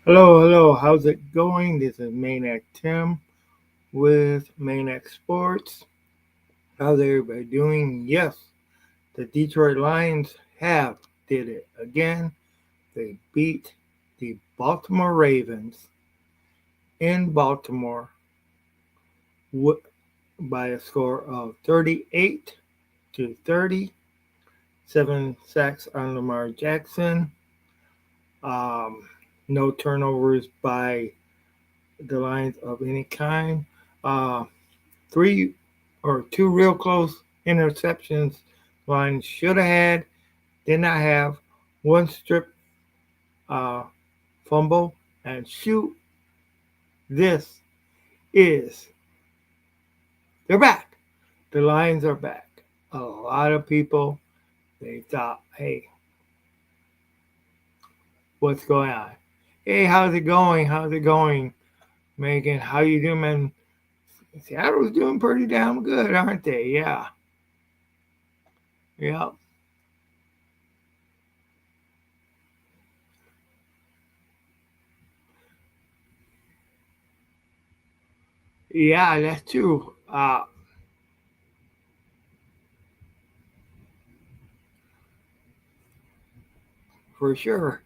Hello, hello. How's it going? This is Maniac Tim with Maniac Sports. How's everybody doing? Yes, the Detroit Lions have did it again. They beat the Baltimore Ravens in Baltimore by a score of 38-30. 7 sacks on Lamar Jackson. Um, no turnovers by the Lions of any kind. Uh, three or two real close interceptions Lions should have had, did not have. One strip uh, fumble, and shoot, this is, they're back. The Lions are back. A lot of people, they thought, hey, what's going on? Hey, how's it going? How's it going, Megan? How you doing, man? Seattle's doing pretty damn good, aren't they? Yeah. Yeah. Yeah, that's true. For sure.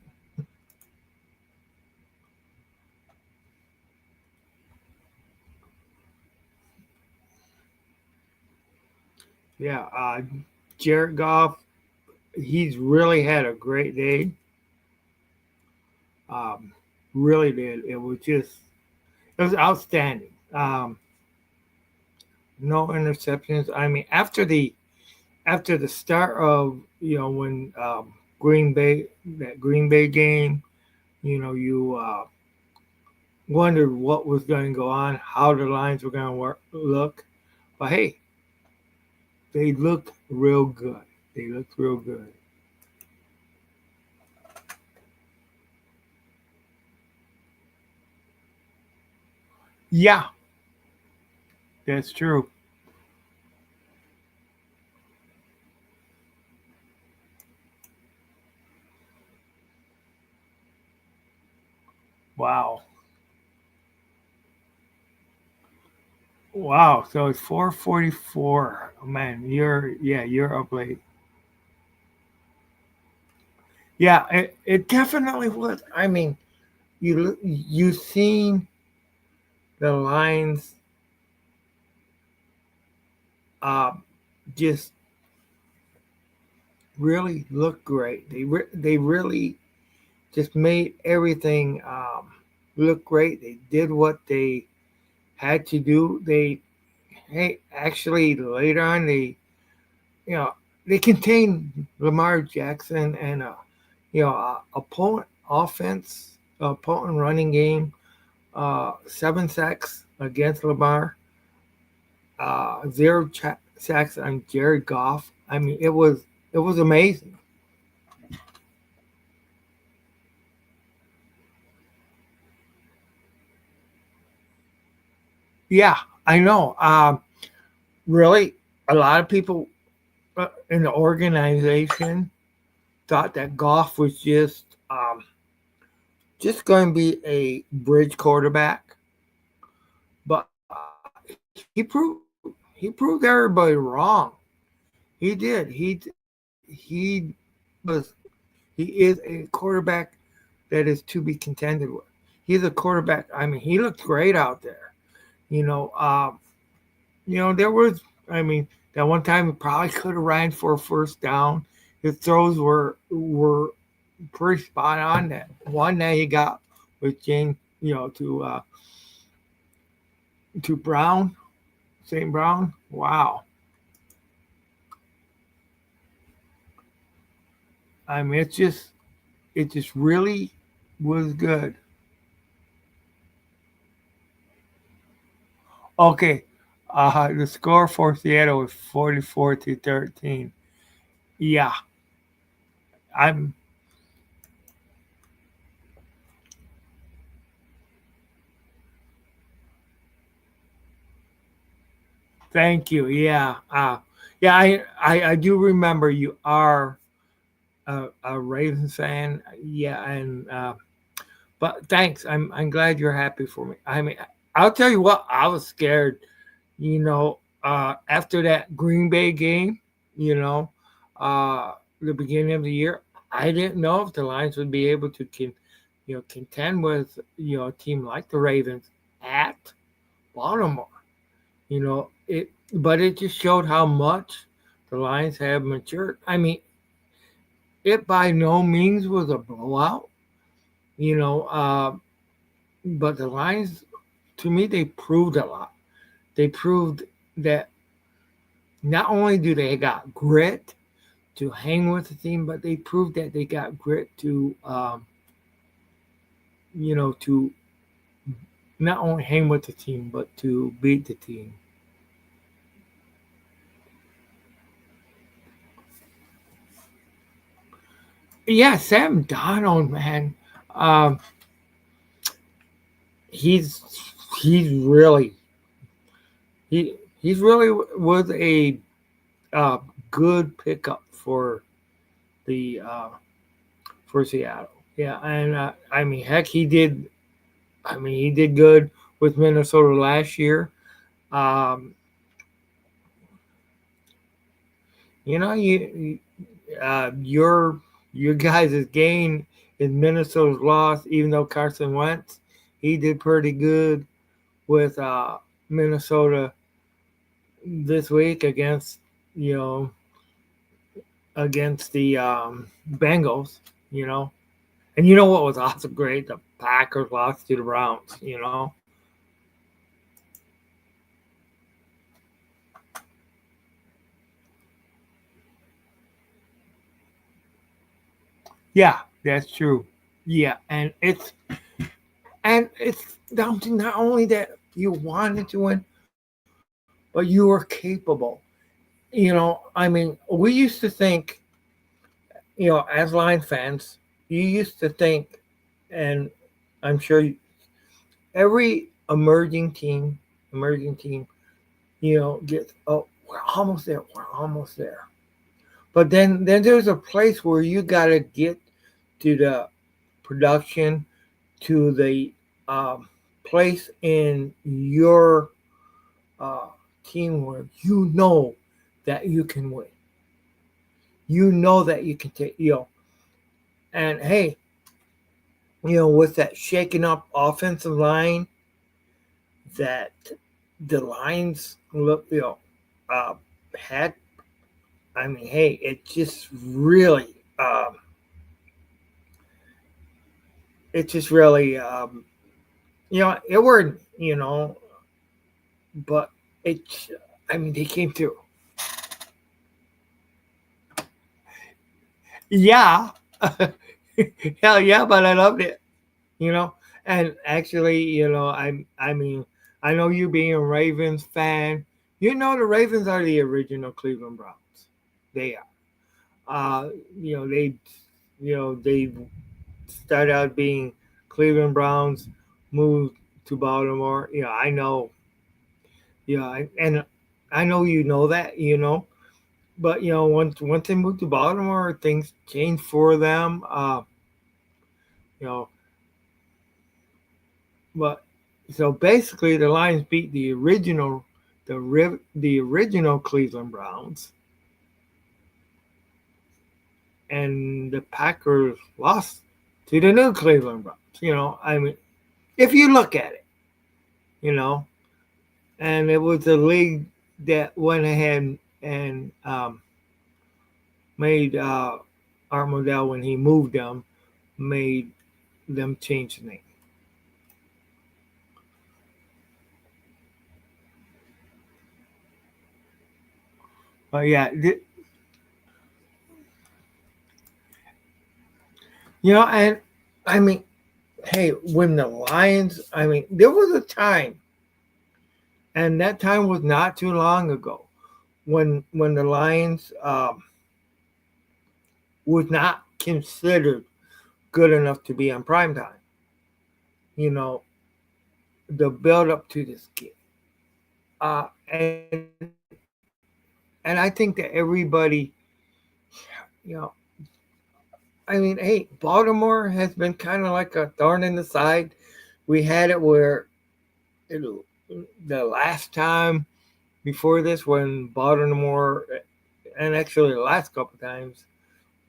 Yeah. Jared Goff, he's really had a great day. Um, really did. It was outstanding. No interceptions. I mean, after the start of when Green Bay game, you wondered what was going to go on, how the lines were going to look. But hey, they looked real good. They looked real good. Yeah, that's true. Wow. Wow. So it's 4:44. Man, you're up late. Yeah, it definitely was. I mean, you seen the lines uh, just really look great. They really just made everything look great. They did what they had to do. Hey, actually later on you know they contained Lamar Jackson and opponent offense, opponent running game. 7 sacks against Lamar, zero sacks on Jared Goff. I mean, it was amazing. Yeah, I know. Really, a lot of people in the organization thought that Goff was just going to be a bridge quarterback, but he proved everybody wrong. He did. He was he is a quarterback that is to be contended with. He's a quarterback. I mean, he looked great out there. You know, um, there was. I mean, that one time he probably could have ran for a first down. His throws were pretty spot on. That one that he got with James, to Brown, St. Brown. Wow. I mean, it just really was good. Okay, the score for Seattle was 44-13. Yeah, I'm. Thank you. Yeah, yeah. I do remember you are a Ravens fan. Yeah, and But thanks. I'm glad you're happy for me. I mean, I'll tell you what, I was scared, after that Green Bay game, you know, uh, the beginning of the year, I didn't know if the Lions would be able to contend with, a team like the Ravens at Baltimore. But it just showed how much the Lions have matured. I mean, it by no means was a blowout, you know, but the Lions, to me, they proved a lot. They proved that not only do they got grit to hang with the team, but they proved that they got grit to not only hang with the team, but to beat the team. Yeah, Sam Donald, man, um, he's he's really he he's really was a uh, good pickup the for Seattle. Yeah, and I mean, heck, he did. I mean, he did good with Minnesota last year. Um, you know, your guys' gain in Minnesota's loss, even though Carson Wentz, he did pretty good with Minnesota this week you know, against the Bengals. You know, and you know what was also great? The Packers lost to the Browns. Yeah, that's true. Yeah, and it's down to not only that you wanted to win, but you were capable. I mean, we used to think, as Lions fans, you used to think, and I'm sure every emerging team, gets, oh, we're almost there, we're almost there. But then there's a place where you gotta get to the production, to the um, place in your uh, team where you know that you can win. You know that you can take, and hey, with that shaking up offensive line that the Lions look, uh, had. I mean, hey, um, it just really, it were, but it, I mean, they came through. Yeah, hell yeah, but I loved it. you know. And actually, I mean, I know you being a Ravens fan, the Ravens are the original Cleveland Browns. They are. They, they started out being Cleveland Browns, moved to Baltimore. I know. And I know that. But once they moved to Baltimore, things changed for them. You know, But so basically, the Lions beat the original Cleveland Browns, and the Packers lost to the new Cleveland Browns. I mean, if you look at it, you know, and it was the league that went ahead and made Art Modell, when he moved them, made them change the name. But yeah, and I mean, hey, when the Lions, I mean, there was a time, and that time was not too long ago, when the Lions was not considered good enough to be on prime time. You know, the build up to this game, and I think that everybody, you know, I mean, hey, Baltimore has been kind of like a thorn in the side. We had it where it, the last time before this, when Baltimore, and actually the last couple times,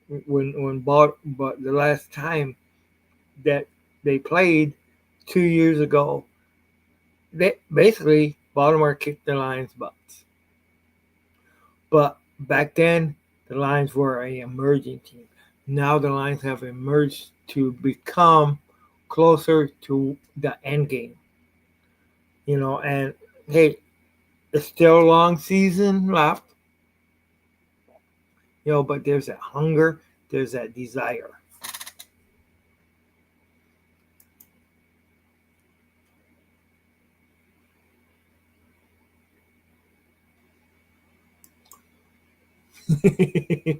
but the last time that they played 2 years ago, they basically Baltimore kicked the Lions' butts. But back then, the Lions were a emerging team. Now the Lions have emerged to become closer to the end game. And hey, it's still a long season left. But there's that hunger, there's that desire.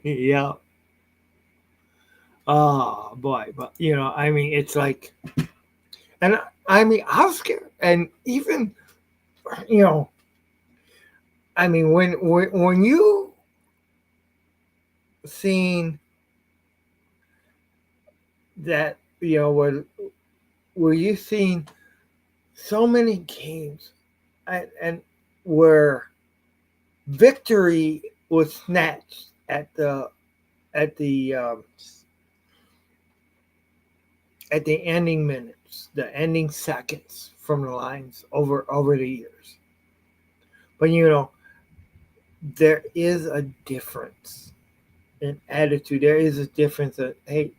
Yeah. Oh boy, but I mean, it's like, and I mean, I was scared, and even you know, I mean, when you seen that, were you seen so many games, and where victory was snatched at the at the ending minutes, the ending seconds from the Lions over the years. But there is a difference in attitude. There is a difference that, hey,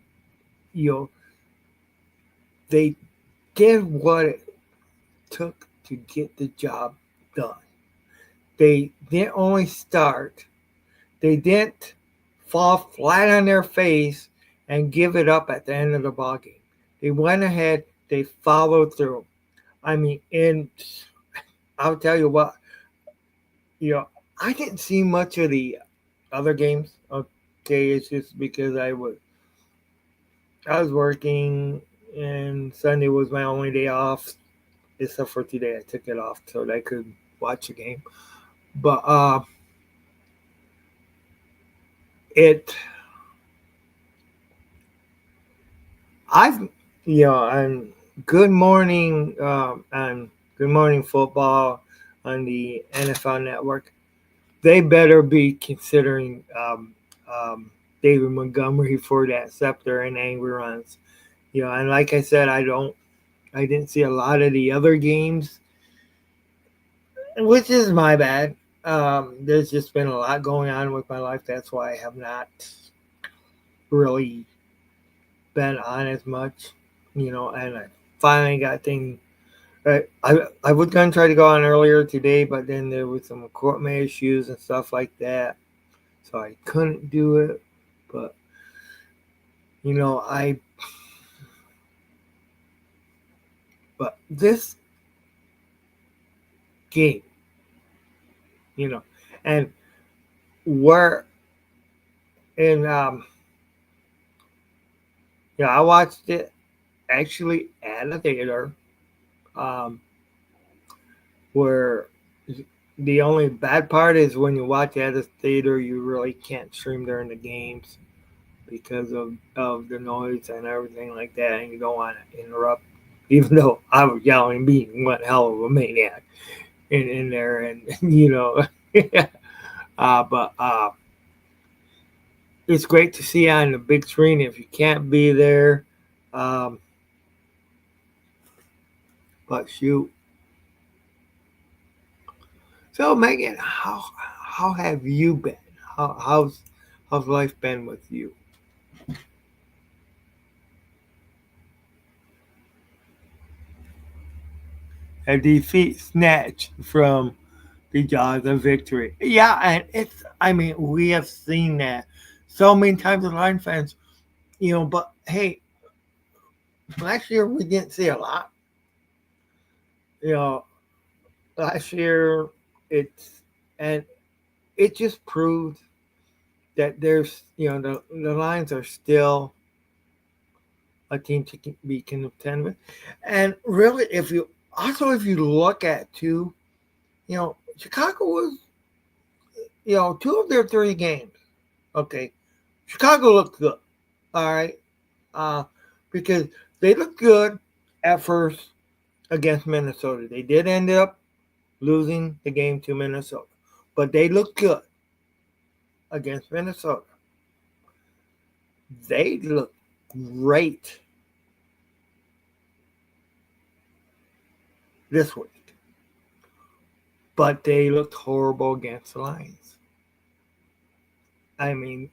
you know, they did what it took to get the job done. They didn't only start, they didn't fall flat on their face and give it up at the end of the ball game. They went ahead, they followed through. I mean, and I'll tell you what, you know, I didn't see much of the other games. Okay, it's just because I was working, and Sunday was my only day off, except for today. I took it off so that I could watch the game. But it, I've, on Good Morning, on Good Morning Football on the NFL Network, they better be considering um, David Montgomery for that scepter and angry runs. And like I said, I didn't see a lot of the other games, which is my bad. There's just been a lot going on with my life. That's why I have not really been on as much, and I finally got things. I was gonna try to go on earlier today, but then there was some equipment issues and stuff like that, so I couldn't do it. But I but this game, you know, and we're in I watched it actually at a theater, um, where the only bad part is when you watch at a theater, you really can't stream during the games because of the noise and everything like that, and you don't want to interrupt. Even though I was yelling, being one hell of a maniac in there, and but it's great to see on the big screen if you can't be there. Um, but shoot, so Megan, how have you been? How's life been with you? A defeat snatched from the jaws of victory. Yeah, and I mean, we have seen that so many times as Lion fans, but hey, last year we didn't see a lot. You know, last year it's and it just proved that there's the Lions are still a team to be contended with. And really, if you look at too, Chicago was, two of their three games. Okay, Chicago looked good. All right, uh, because they looked good at first against Minnesota. They did end up losing the game to Minnesota, but they looked good against Minnesota. They looked great this week, but they looked horrible against the Lions. I mean,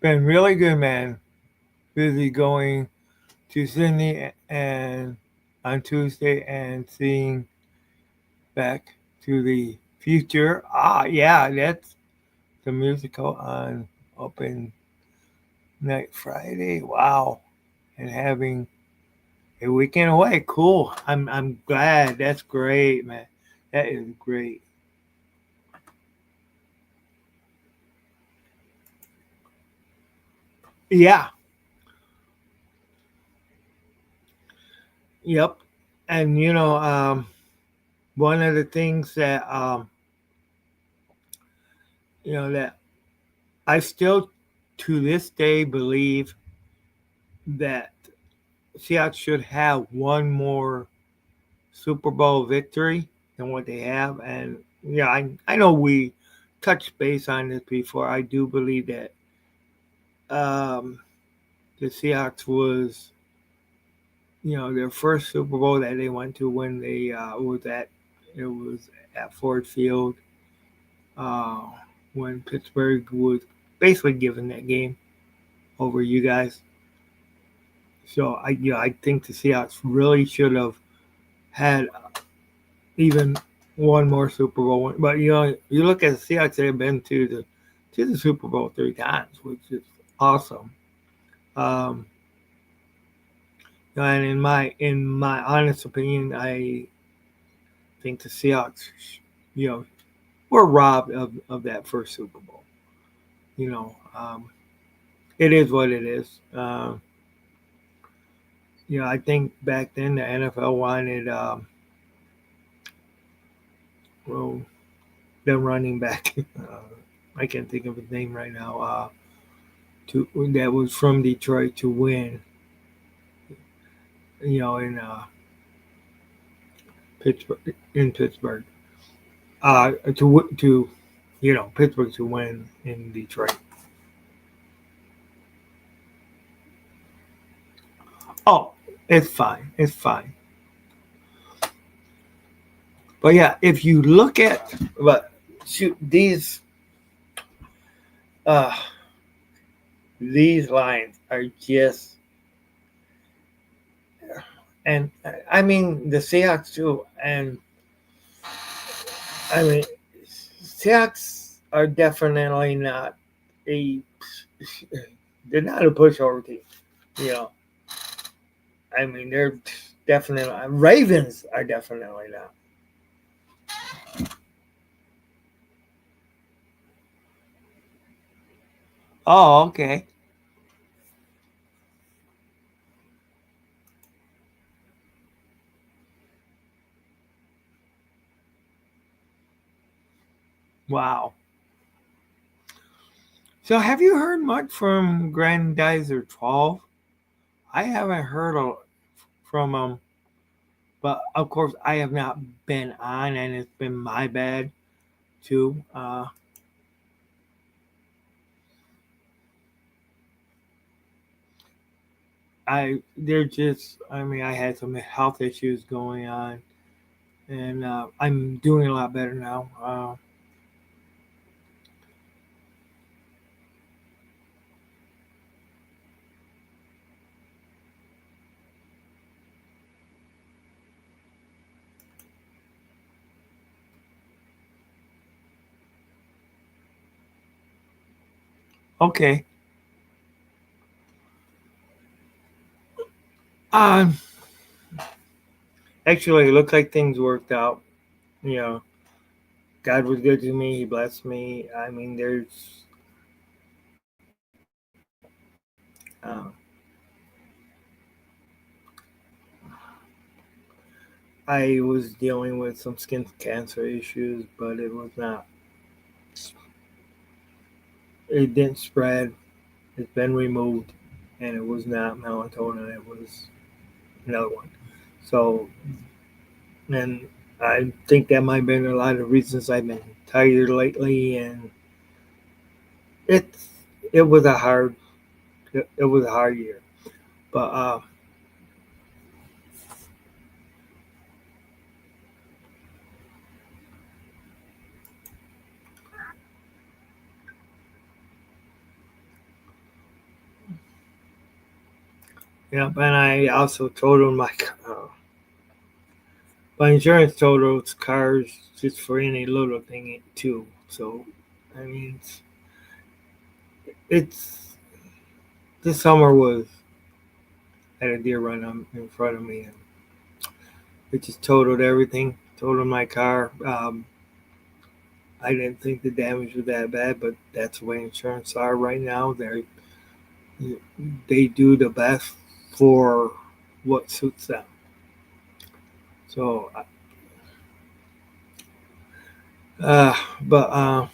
been really good, man. Busy going to Sydney and on Tuesday and seeing Back to the Future. Ah, yeah, that's the musical on open night Friday. Wow, and having a weekend away. Cool. I'm glad. That's great, man. That is great. Yeah. Yep. And one of the things that that I still to this day believe that Seattle should have one more Super Bowl victory than what they have. And yeah, I know we touched base on this before. I do believe that um, the Seahawks was their first Super Bowl that they went to when they it was at Ford Field uh, when Pittsburgh was basically given that game over you guys. So I think the Seahawks really should have had even one more Super Bowl win. But you look at the Seahawks; they've been to the Super Bowl 3 times, which is awesome. Um, and in my honest opinion, I think the Seahawks, you know, were robbed of that first Super Bowl. You know, it is what it is. I think back then the NFL wanted well, the running back. I can't think of his name right now. To that was from Detroit to win. In Pittsburgh, in Pittsburgh, to Pittsburgh to win in Detroit. Oh, it's fine. It's fine. But yeah, if you look at but shoot uh these lines are just and I mean the Seahawks too, and I mean Seahawks are definitely not a they're not a pushover team. You know, I mean they're definitely Ravens are definitely not. Oh, okay. Wow. So have you heard much from Grandizer 12? I haven't heard from him, but of course I have not been on, and it's been my bad too. They're just. I mean, I had some health issues going on, and I'm doing a lot better now. Okay. Um. Actually, it looks like things worked out. You know, God was good to me. He blessed me. I mean, uh, I was dealing with some skin cancer issues, but it was not. It didn't spread. It's been removed, and it was not melatonin. It was another one. So, and I think that might have been a lot of reasons I've been tired lately, and it's it was a hard it was a hard year. But yeah, and I also totaled my insurance totals cars just for any little thing too. So, I mean, it's this summer was had a deer run in front of me, and it just totaled everything. Totaled my car. I didn't think the damage was that bad, but that's the way insurance are right now. They do the best for what suits them. So, but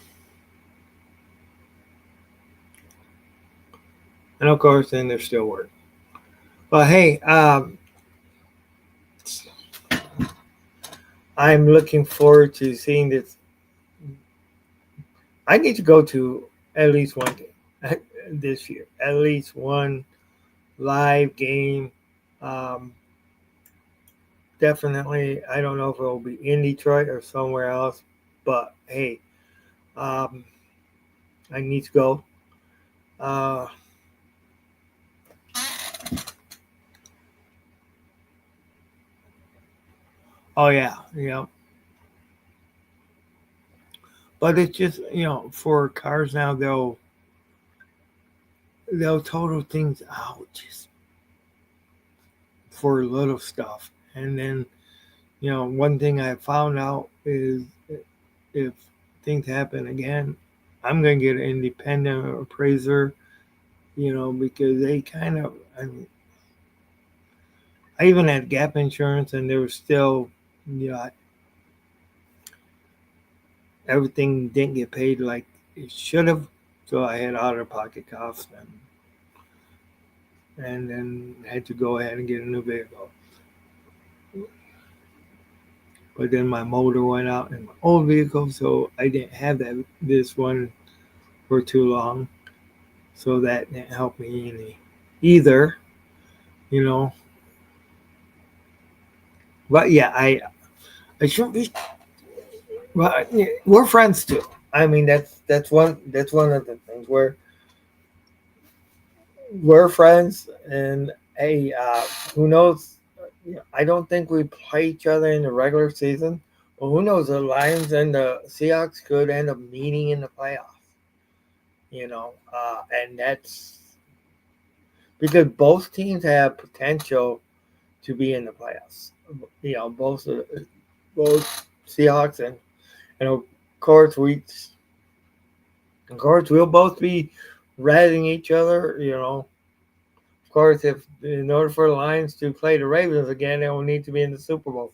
and of course, then there's still work. But hey, I'm looking forward to seeing this. I need to go to at least one game this year. At least one live game. Um, Definitely, I don't know if it will be in Detroit or somewhere else, but hey, um, I need to go. Uh, oh yeah, but it's just for cars now they'll total things out just for little stuff, and then one thing I found out is if things happen again, I'm gonna get an independent appraiser, because they kind of. I even had gap insurance, and there was still, you know, everything didn't get paid like it should have. So I had out of pocket costs, and then had to go ahead and get a new vehicle. But then my motor went out in my old vehicle, so I didn't have this one for too long. So that didn't help me any either, you know. But yeah, I shouldn't be. Well, yeah, we're friends too. I mean, that's one of the things where we're friends, and hey, who knows? I don't think we play each other in the regular season, but who knows? The Lions and the Seahawks could end up meeting in the playoffs. And that's because both teams have potential to be in the playoffs. Both Seahawks and course we of course we'll both be ratting each other. Of course, if in order for the Lions to play the Ravens again, they will need to be in the Super Bowl.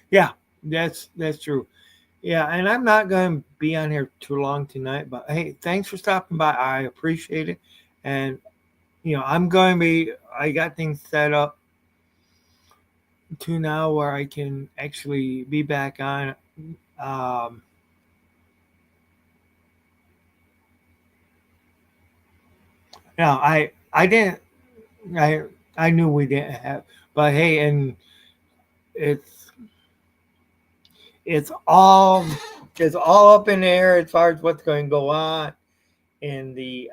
Yeah, that's true. Yeah, and I'm not going to be on here too long tonight, but hey, thanks for stopping by. I appreciate it, and I'm going to be. I got things set up to now where I can actually be back on. Um, I didn't I I knew we didn't have, but hey, and it's it's all it's all up in the air as far as what's going to go on in the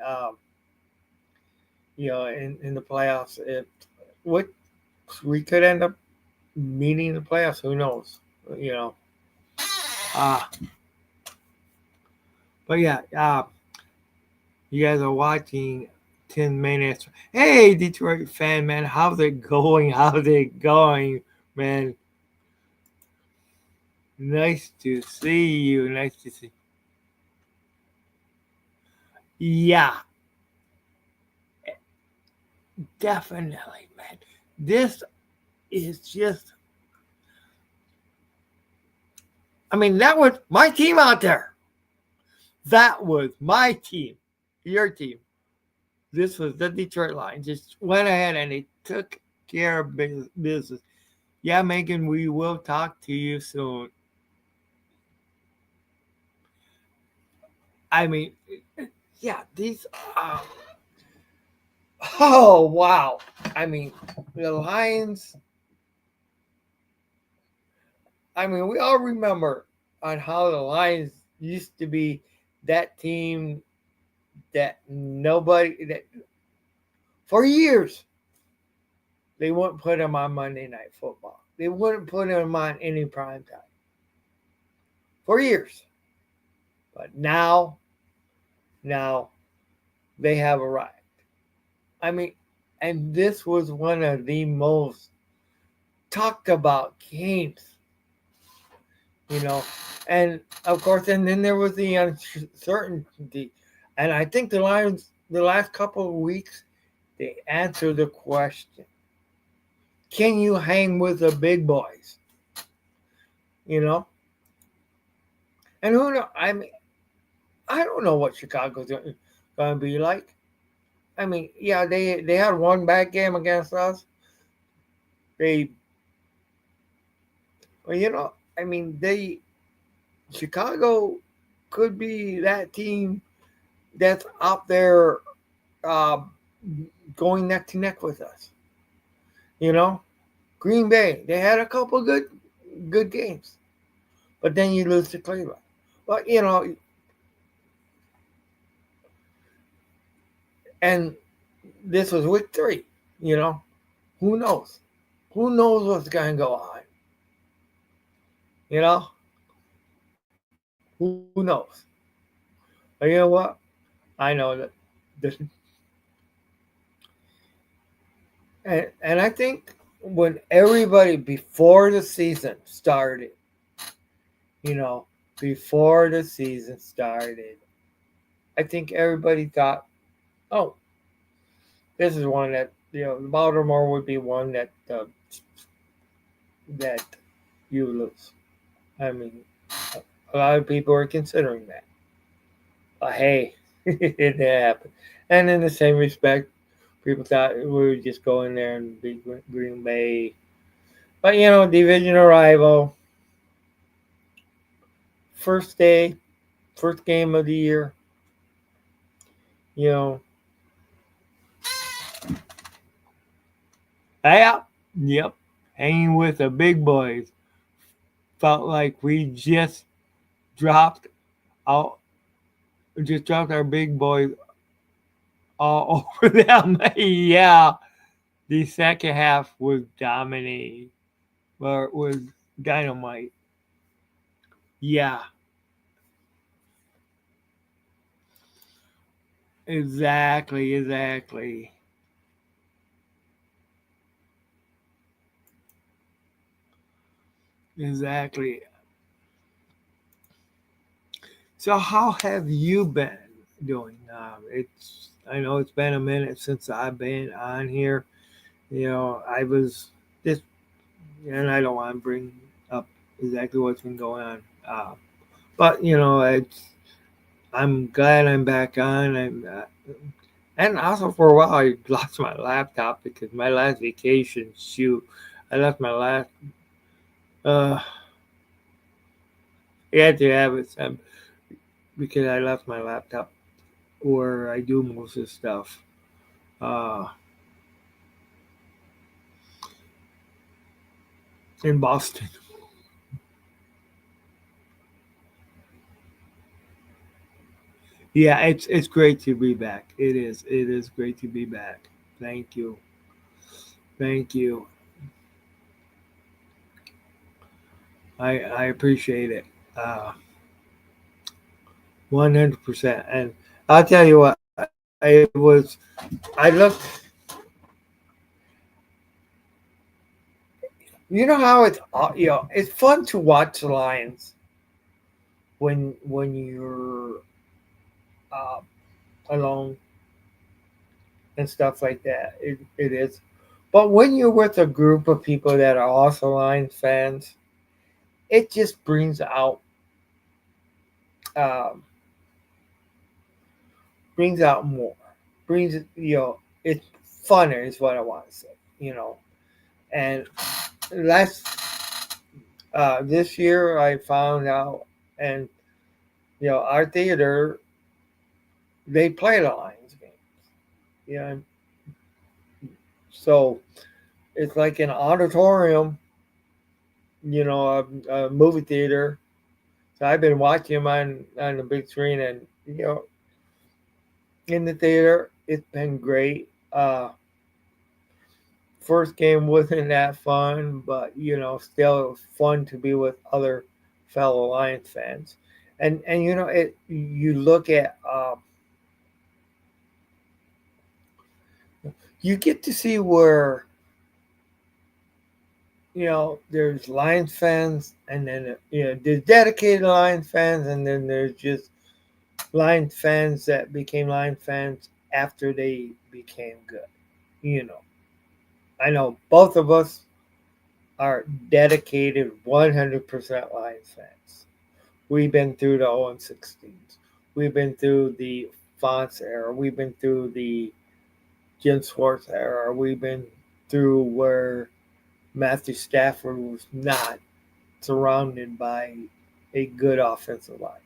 in the playoffs. What we could end up meeting in the playoffs. Who knows? You know. Uh but yeah, you guys are watching 10 minutes. Hey, Detroit fan, man, how's it going? How's it going? Man, nice to see you. Nice to see. Yeah, definitely, man. This is just. I mean, that was my team out there. That was my team. Your team. This was the Detroit Lions. Just went ahead and they took care of business. Yeah, Megan, we will talk to you soon. I mean, yeah, these. Uh, oh wow! I mean, the Lions. I mean, we all remember on how the Lions used to be that team that nobody that for years they wouldn't put them on Monday Night Football. They wouldn't put them on any prime time for years. But now they have arrived. I mean, and this was one of the most talked about games, you know. And of course, and then there was the uncertainty. And I think the Lions, the last couple of weeks, they answered the question: can you hang with the big boys? You know, and who know? I mean, I don't know what Chicago's going to be like. I mean, yeah, they had one bad game against us. They, well, you know, I mean, they Chicago could be that team that's out there uh, going neck to neck with us. You know, Green Bay, they had a couple good games, but then you lose to Cleveland. But you know, and this was week 3. You know, who knows? Who knows what's going to go on? You know, who knows? But you know what? I know that this, and I think when everybody before the season started, you know, before the season started, I think everybody thought, oh, this is one that Baltimore would be one that you lose. I mean, a lot of people are considering that. But hey, it didn't happen. And in the same respect, people thought we would just go in there and beat Green Bay. But you know, divisional rival, first day, first game of the year. You know, yeah, yep, hanging with the big boys. Felt like we dropped out, just dropped our big boys all over them. Yeah, the second half was dominating, or was dynamite. Yeah, exactly. Exactly. So, how have you been doing? It's I know it's been a minute since I've been on here. You know, I was this, and I don't want to bring up exactly what's been going on. But you know, I'm glad I'm back on. And also for a while I lost my laptop because my last vacation shoot, I left my last. Uh, I had to have it because I left my laptop where I do most of the stuff. Uh, in Boston. Yeah, it's great to be back. It is great to be back. Thank you, thank you. I appreciate it. 100%. And I'll tell you what, it was. I looked. You know how it's fun to watch the Lions when you're uh, alone and stuff like that. It is. But when you're with a group of people that are also Lions fans, it just um, brings out more. Brings it's funner is what I want to say. You know, and last this year I found out, and our theater they play the Lions games. Yeah, so it's like an auditorium, a movie theater. So I've been watching them on the big screen, and in the theater, it's been great. First game wasn't that fun, but still it was fun to be with other fellow Lions fans. And you look at you get to see where there's Lions fans, and then there's dedicated Lions fans, and then there's just Lions fans that became Lions fans after they became good. You know, I know both of us are dedicated 100% Lions fans. We've been through the 0 and 16s. We've been through the Fonts era. We've been through the Jim Schwartz era. We've been through where Matthew Stafford was not surrounded by a good offensive line.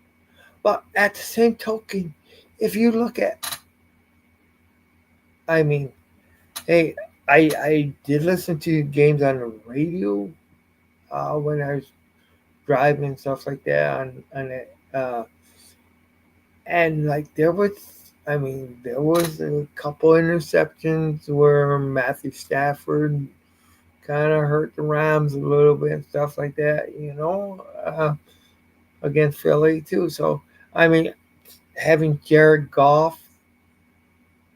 But at the same token, if you look at, I mean, hey, I did listen to games on the radio when I was driving and stuff like that on it, and like there was a couple interceptions where Matthew Stafford kind of hurt the Rams a little bit and stuff like that, against Philly too. So I mean, having Jared Goff,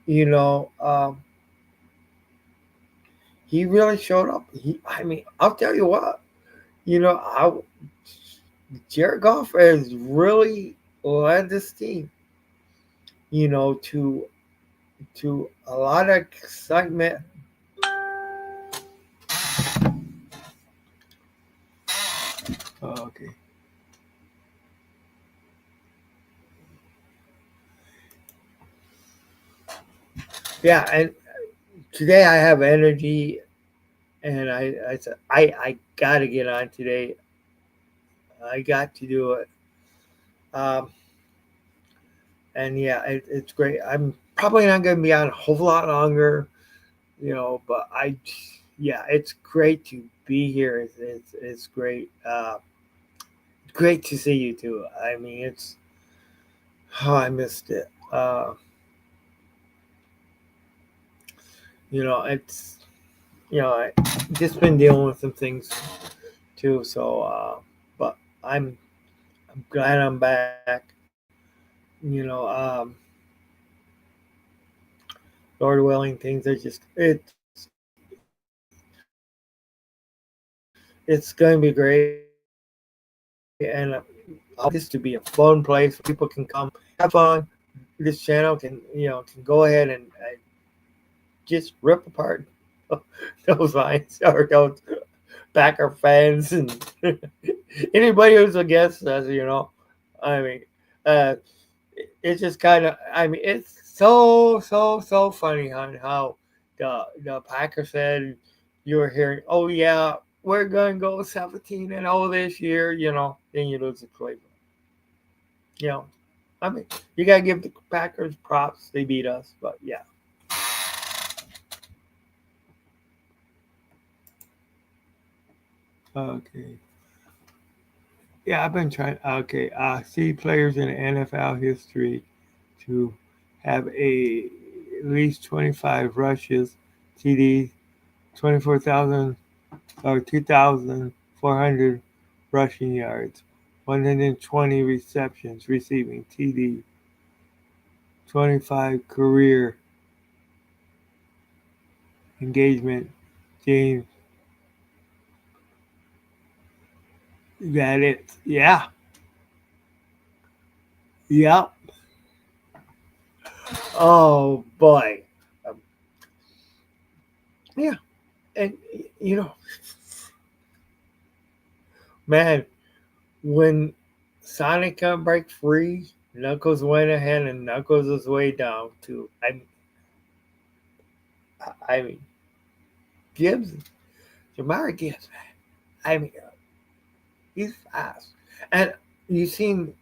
you know, um, he really showed up. I mean, I'll tell you what, I Jared Goff has really led this team, to a lot of excitement. Okay. Yeah, and today I have energy, and I said I got to get on today. I got to do it. Um, and yeah, it's great. I'm probably not going to be on a whole lot longer, but yeah, it's great to be here. It's great. Great to see you too. I mean, I missed it. It's I just been dealing with some things too. So, but I'm glad I'm back. You know, um, Lord willing, things are just it's going to be great, and I want this to be a fun place where people can come have fun. This channel can go ahead and just rip apart those lines or those Packer fans and anybody who's against us. I mean, uh, it's just kind of. I mean, it's so funny on how the Packer said you were hearing. Oh yeah, we're gonna go 17-0 this year. Then you lose to Cleveland. You know, I mean, you gotta give the Packers props. They beat us, but yeah. Okay. Yeah, I've been trying. Okay. See players in NFL history to have at least 25 rushes, TDs, 24,000 or 2,400 rushing yards, 120 receptions receiving TD, 25 career engagement. James That is, yeah, yep. Oh boy, um, yeah, and you know, man, when Sonic got break free, Knuckles went ahead and Knuckles his way down to. I mean, Gibbs, Jamar Gibbs, man. I mean, he's fast, and you seen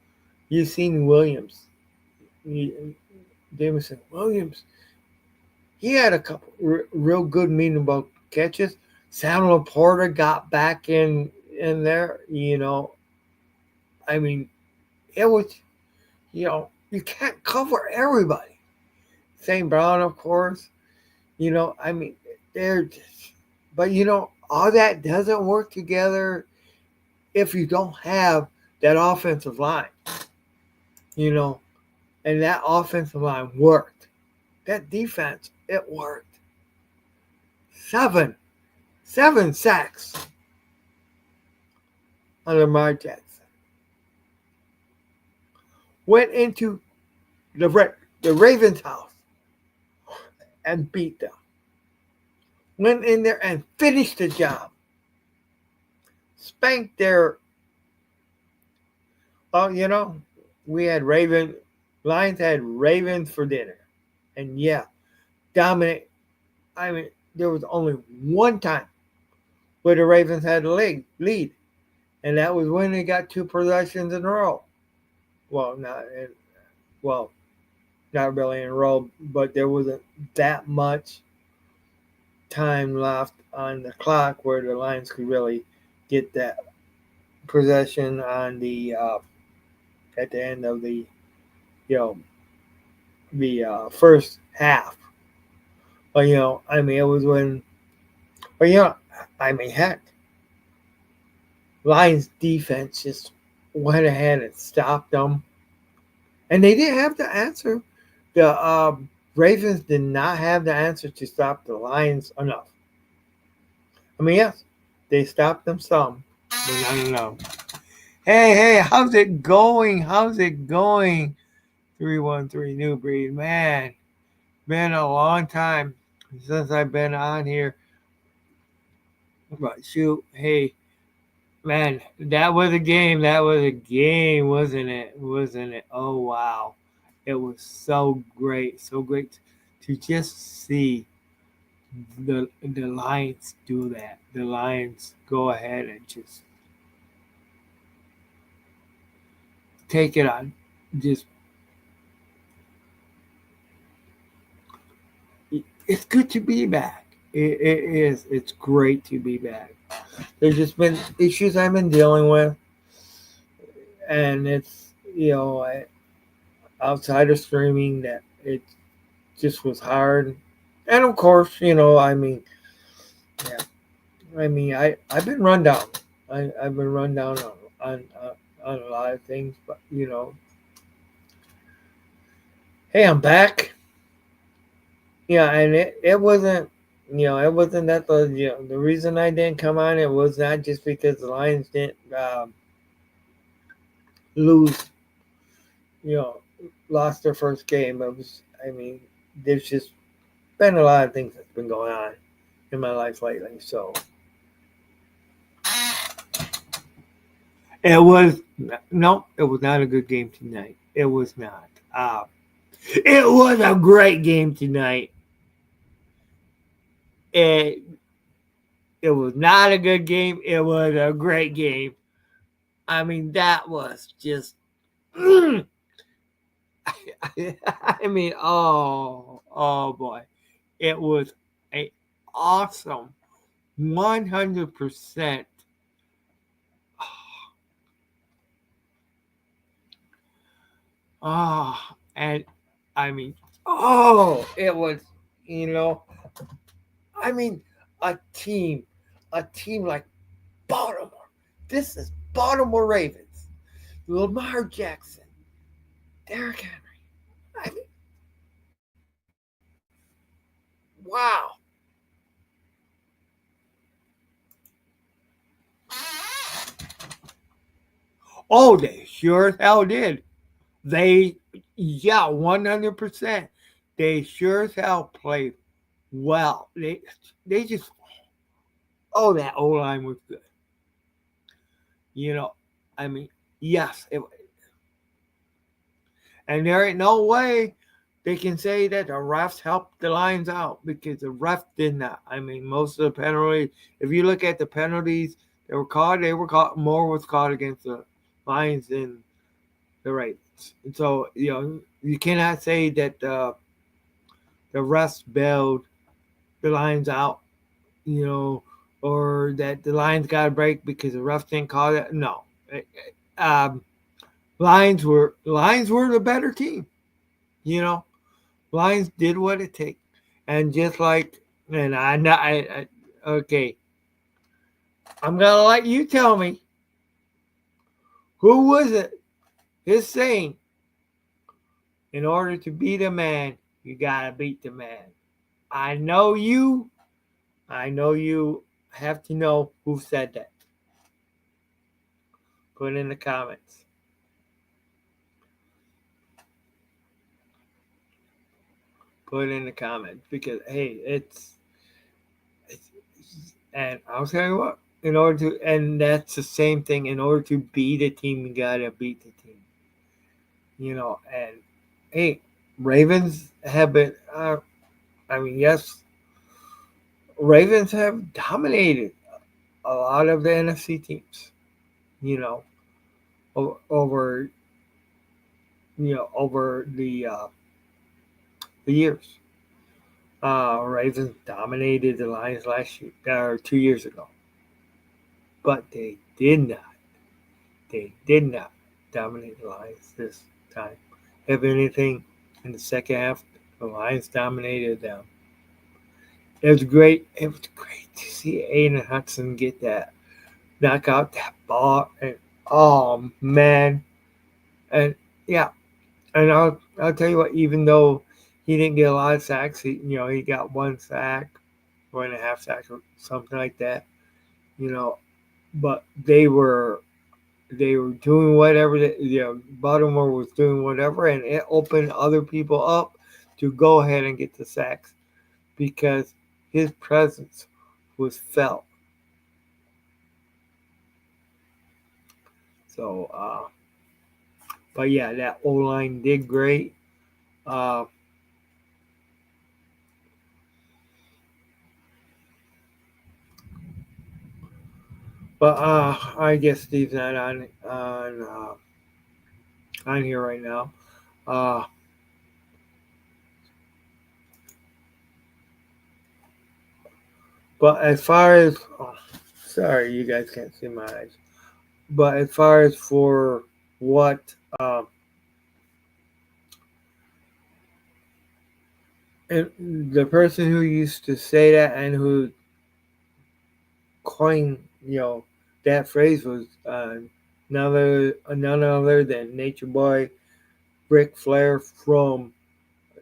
you seen Williams, Jameson Williams. He had a couple real good meaningful catches. Samuel Porter got back in there. I mean, it was you can't cover everybody. St. Brown, of course. I mean, they're just, but all that doesn't work together if you don't have that offensive line. You know, and that offensive line worked. That defense, it worked. Seven, 7 sacks on Lamar Jackson. Went into the the Ravens' house and beat them. Went in there and finished the job. Spanked their. Well, we had Lions had Ravens for dinner, and yeah, dominant. I mean, there was only one time where the Ravens had a lead, and that was when they got 2 possessions in a row. Well, well, not really in a row, but there wasn't that much time left on the clock where the Lions could really get that possession on the at the end of you know first half. But I mean, it was when. But I mean, heck, Lions defense just went ahead and stopped them, and they didn't have the answer. The Ravens did not have the answer to stop the Lions enough. I mean, yes, they stopped them some, but not enough. Hey, how's it going? How's it going? 313 New Breed, man. Been a long time since I've been on here. But shoot, hey, man, that was a game. That was a game, wasn't it? Wasn't it? Oh wow, it was so great to just see the Lions do that. The Lions go ahead and just take it on. Just it's good to be back. It is. It's great to be back. There's just been issues I've been dealing with, and it's outside of streaming that it just was hard. And of course, I mean, yeah, I mean, I've been run down. I've been run down on a lot of things, but hey, I'm back. Yeah, and it wasn't. It wasn't that the reason I didn't come on. It was not just because the Lions didn't lose. You know, lost their first game. It was. I mean, there's just been a lot of things that's been going on in my life lately. So it was no, it was not a good game tonight. It was not. It was a great game tonight. It it was not a good game. It was a great game. I mean, that was just. I mean, oh boy, it was a awesome 100%. And I mean, it was, you know, I mean, a team, a team like Baltimore. This is Baltimore Ravens, Lamar Jackson, Derrick Henry. I mean, wow. Oh, they sure as hell did. They, yeah, 100%. They sure as hell played well. They just, oh, that O line was good. You know, I mean, yes, and there ain't no way they can say that the refs helped the Lions out because the ref did not. I mean, most of the penalties, if you look at the penalties they were caught, more was caught against the Lions than the Ravens. And so, you cannot say that the refs bailed the Lions out, you know, or that the Lions got a break because the refs didn't call it. No. Um, Lions were the better team, you know. Lions did what it takes, and just like, and okay, I'm gonna let you tell me who was it is saying, in order to beat a man, you gotta beat the man. I know you. I know you have to know who said that. Put it in the comments. Put it in the comments because hey, it's and I'll tell you what. In order to, and that's the same thing. In order to beat a team, you gotta beat the team. And hey, Ravens have been. I mean, yes, Ravens have dominated a lot of the NFC teams. You know, over over the years. Ravens dominated the Lions last year or 2 years ago, but they did not dominate the Lions this time. If anything, in the second half, the Lions dominated them. It was great. It was great to see Aiden Hudson get that, knock out that ball, and oh man, and yeah, and I'll tell you what. Even though he didn't get a lot of sacks, he got one sack, 1.5 sacks, or something like that. You know, but they were doing whatever. Baltimore was doing whatever, and it opened other people up to go ahead and get the sacks because his presence was felt. So, but yeah, that O line did great. Uh, but I guess Steve's not on here right now. Uh, but as far as sorry, you guys can't see my eyes. But as far as for what uh, and the person who used to say that and who coined that phrase was none other than Nature Boy Ric Flair you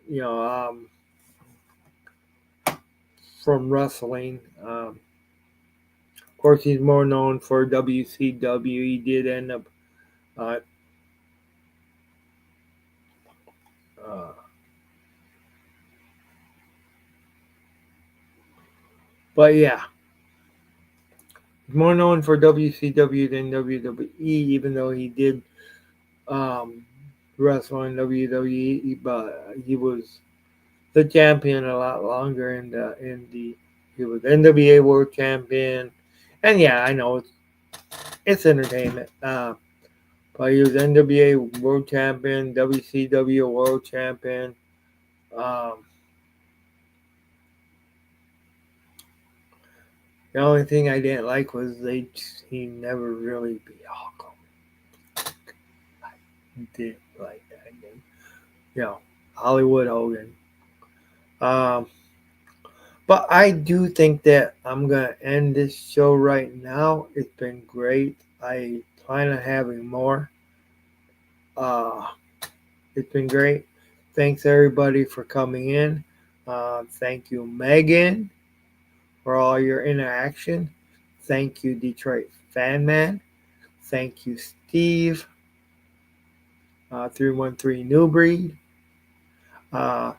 know um, from wrestling. Of course, he's more known for WCW. He did end up, uh, uh, but yeah, he's more known for WCW than WWE. Even though he did um, wrestle in WWE, but he was the champion a lot longer in the he was NWA World Champion, and yeah, I know it's entertainment. But he was NWA World Champion, WCW World Champion. Um, the only thing I didn't like was he never really beat Hulk Hogan. I didn't like that game. Hollywood Hogan. Um, but I do think that I'm gonna end this show right now. It's been great. I plan on having more. Uh, it's been great. Thanks everybody for coming in. Thank you, Megan, for all your interaction. Thank you, Detroit Fan Man. Thank you, Steve. 313 New Breed. Uh,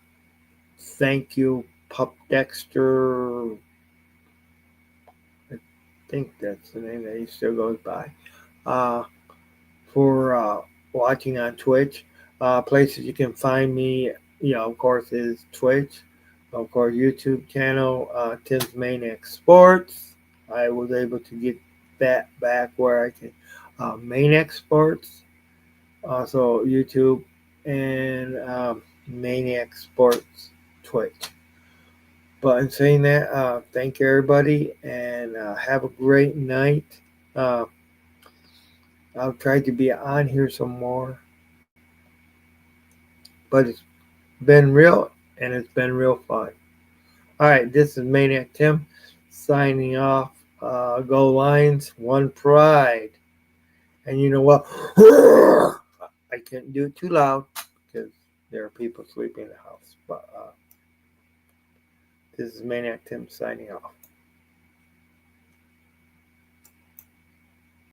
Thank you, Pup Dexter. I think that's the name that he still goes by. Uh, for watching on Twitch. Places you can find me, of course, is Twitch. Of course, YouTube channel, Tim's Maniac Sports. I was able to get that back where I can, Maniac Sports. Also, YouTube and Maniac Sports Twitch. But in saying that, thank you everybody and have a great night. Uh, I'll try to be on here some more, but it's been real and it's been real fun. All right, this is Maniac Tim signing off. Go Lions, one pride. And you know what? I couldn't do it too loud because there are people sleeping in the house. But this is Maniac Tim signing off.